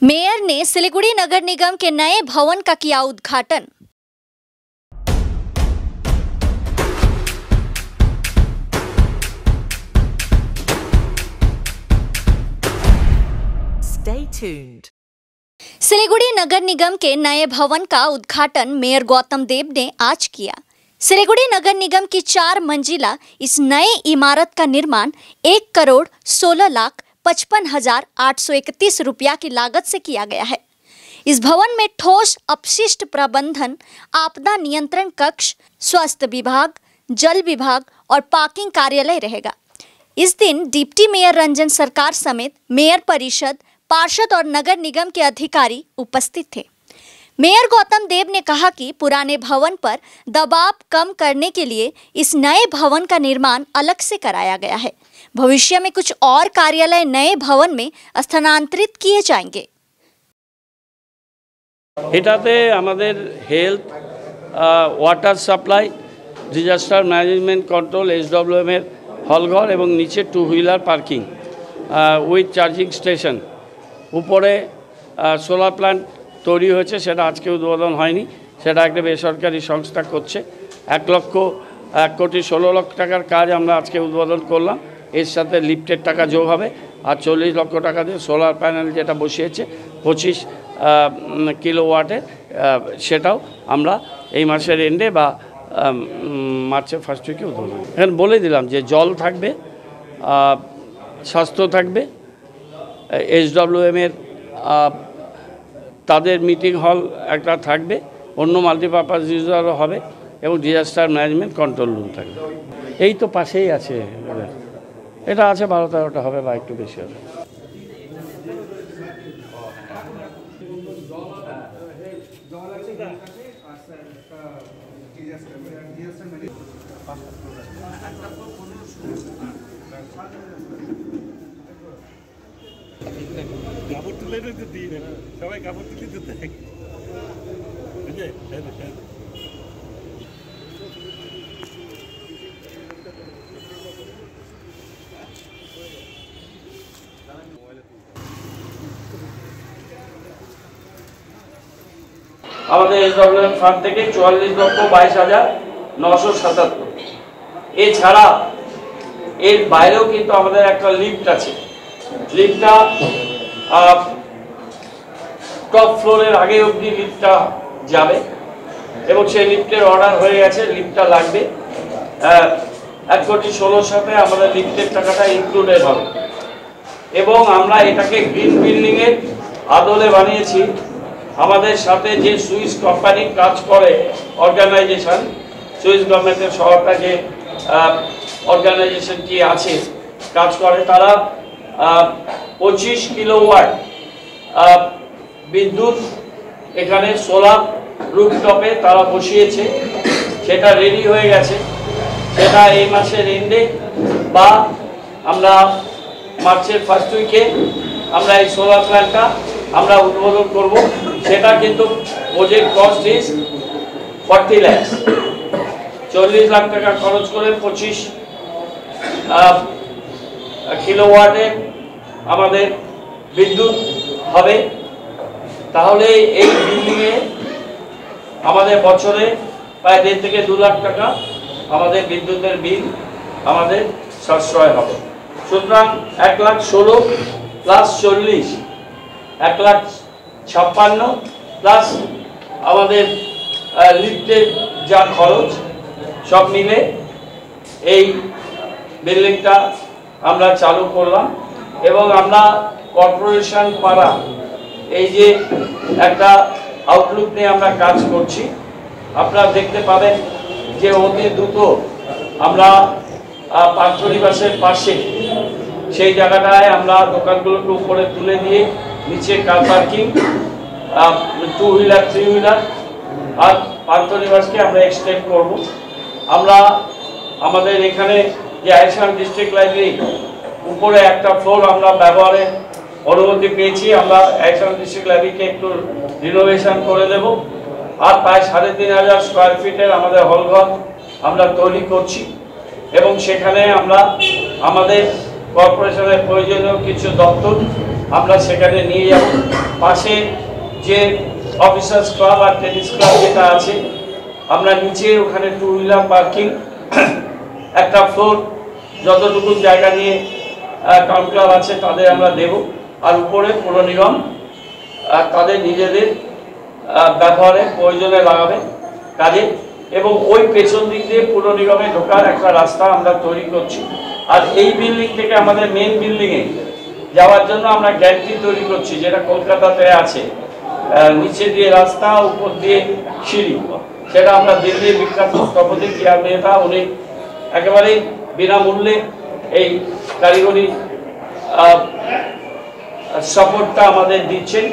Mayor ने सिलीगुड़ी नगर निगम के नए भवन का किया उद्घाटन। Stay tuned. सिलीगुड़ी नगर निगम के नए भवन का उद्घाटन मेयर गौतम देव ने आज किया। सिलीगुड़ी नगर निगम की 4 मंजिला इस नए इमारत का निर्माण 1,16,55,831 रुपया की लागत से किया गया है। इस भवन में ठोस अपशिष्ट प्रबंधन, आपदा नियंत्रण कक्ष, स्वास्थ्य विभाग, जल विभाग और पार्किंग कार्यालय रहेगा। इस दिन डिप्टी मेयर रंजन सरकार समेत मेयर परिषद, पार्षद और नगर निगम के अधिकारी उपस्थित थे। मेयर गौतम देव ने कहा कि पुराने भवन पर दबाव कम करने के लिए इस नए भवन का निर्माण अलग से कराया गया है। भविष्य में कुछ और कार्यालय नए भवन में स्थानांतरित किए जाएंगे। এটাতে আমাদের health, water supply, disaster management control, SWM এর হলঘর এবং নিচে 2 wheeler parking with charging station, উপরে সোলার প্ল্যান্ট তৈরি হয়েছে। সেটা আজকে উদ্বোধন হয়নি, সেটা একটা বেসরকারি সংস্থা করছে। 1,16,00,000 টাকার কাজ আমরা আজকে উদ্বোধন করলাম। এর সাথে লিফটের টাকা যোগ হবে আর 40 লক্ষ টাকা দিয়ে সোলার প্যানেল যেটা বসিয়েছে 25 কিলোওয়াটের, সেটাও আমরা এই মাসের এন্ডে বা মার্চের ফার্স্ট উইকে উদ্বোধন। এখানে বলে দিলাম যে জল থাকবে, স্বাস্থ্য থাকবে, SWM এর তাদের মিটিং হল একটা থাকবে, অন্য মাল্টিপারপাস ইউজারও হবে এবং ডিজাস্টার ম্যানেজমেন্ট কন্ট্রোল রুম থাকবে। এই তো পাশেই আছে, এটা আছে 12-13টা হবে বা একটু বেশি হবে। কাপড় তুলে তো দিই না, সবাই কাপড় তুলে তো দেয়। আমাদের SWM ফান্ড থেকে 44,22,977। এছাড়া এর বাইরেও কিন্তু আমাদের একটা লিফট আছে। লিফটটা টপ ফ্লোরের আগে অবধি লিফটটা যাবে এবং সেই লিফটের অর্ডার হয়ে গেছে, লিফটটা লাগবে। 1,16,00,000 সাথে আমাদের লিফটের টাকাটা ইনক্লুডেড হবে এবং আমরা এটাকে গ্রিন বিল্ডিংয়ের আদলে বানিয়েছি। আমাদের সাথে যে সুইস কোম্পানি কাজ করে, অর্গানাইজেশন, সুইস গভর্নমেন্টের সহায়তা যে অর্গানাইজেশনটি আছে কাজ করে, তারা 25 কিলোওয়াট বিদ্যুৎ এখানে সোলার রুফটপে তারা বসিয়েছে। সেটা রেডি হয়ে গেছে, সেটা এই মাসের এন্ডে বা আমরা মার্চের ফার্স্ট উইকে আমরা এই সোলার প্ল্যান্টটা আমরা উদ্বোধন করব। সেটা কিন্তু project cost is 40 lakh, 40 lakh টাকা খরচ করে 25 কিলোওয়াটে আমাদের বিদ্যুৎ হবে। তাহলে এই বিল্ডিংয়ে আমাদের বছরে প্রায় 1.5 থেকে 2 লাখ টাকা আমাদের বিদ্যুতের বিল আমাদের সাশ্রয় হবে। সুতরাং 1,16,00,000 প্লাস 40, 1,56,000 প্লাস আমাদের লিফটের যা খরচ, সব মিলে এই বিল্ডিংটা আমরা চালু করলাম। এবং আমরা কর্পোরেশন পাড়া এই যে একটা আউটলুক নিয়ে আমরা কাজ করছি, আপনারা দেখতে পাবেন যে অতি দ্রুত আমরা পার্থনিবাসের পাশে সেই জায়গাটায় আমরা দোকানগুলোকে উপরে তুলে দিয়ে নিচে কার পার্কিং, 2 হুইলার, 3 হুইলার আর পার্থনিবাসকে আমরা এক্সটেন্ড করব। আমরা আমাদের এখানে যে আইসান ডিস্ট্রিক্ট লাইব্রেরি উপরে একটা ফ্লোর আমরা ব্যবহারের অনুমতি পেয়েছি। আমরা আইসান ডিস্ট্রিক্ট লাইব্রেরিকে একটু রিনোভেশন করে দেব আর প্রায় 3,500 স্কোয়ার ফিটের আমাদের হলঘর আমরা তৈরি করছি এবং সেখানে আমরা আমাদের কর্পোরেশনের প্রয়োজনীয় কিছু দপ্তর আমরা সেখানে নিয়ে যাব। পাশে যে অফিসার্স ক্লাব আর টেনিস ক্লাব যেটা আছে, আমরা নিচে ওখানে টু হুইলার পার্কিং, একটা ফ্লোর যতটুকু জায়গা নিয়ে টাউন ক্লাব আছে তাদের আমরা দেব, আর উপরে পৌর নিগম তাদের নিজেদের ব্যবহারে প্রয়োজনে লাগাবে কাজে। এবং ওই পেছন দিক দিয়ে পৌর নিগমে ঢোকার একটা রাস্তা আমরা তৈরি করছি। আর এই বিল্ডিং থেকে আমাদের মেন বিল্ডিংয়ে যাওয়ার জন্য আমরা গ্যান্ট্রি তৈরি করছি, যেটা কলকাতাতে আছে, নিচে দিয়ে রাস্তা, উপর দিয়ে সিঁড়ি। সেটা আমরা দিল্লির বিখ্যাত স্থপতি কিয়ার মেহতা, উনি একেবারেই বিনামূল্যে এই কারিগরি সাপোর্টটা আমাদের দিচ্ছেন।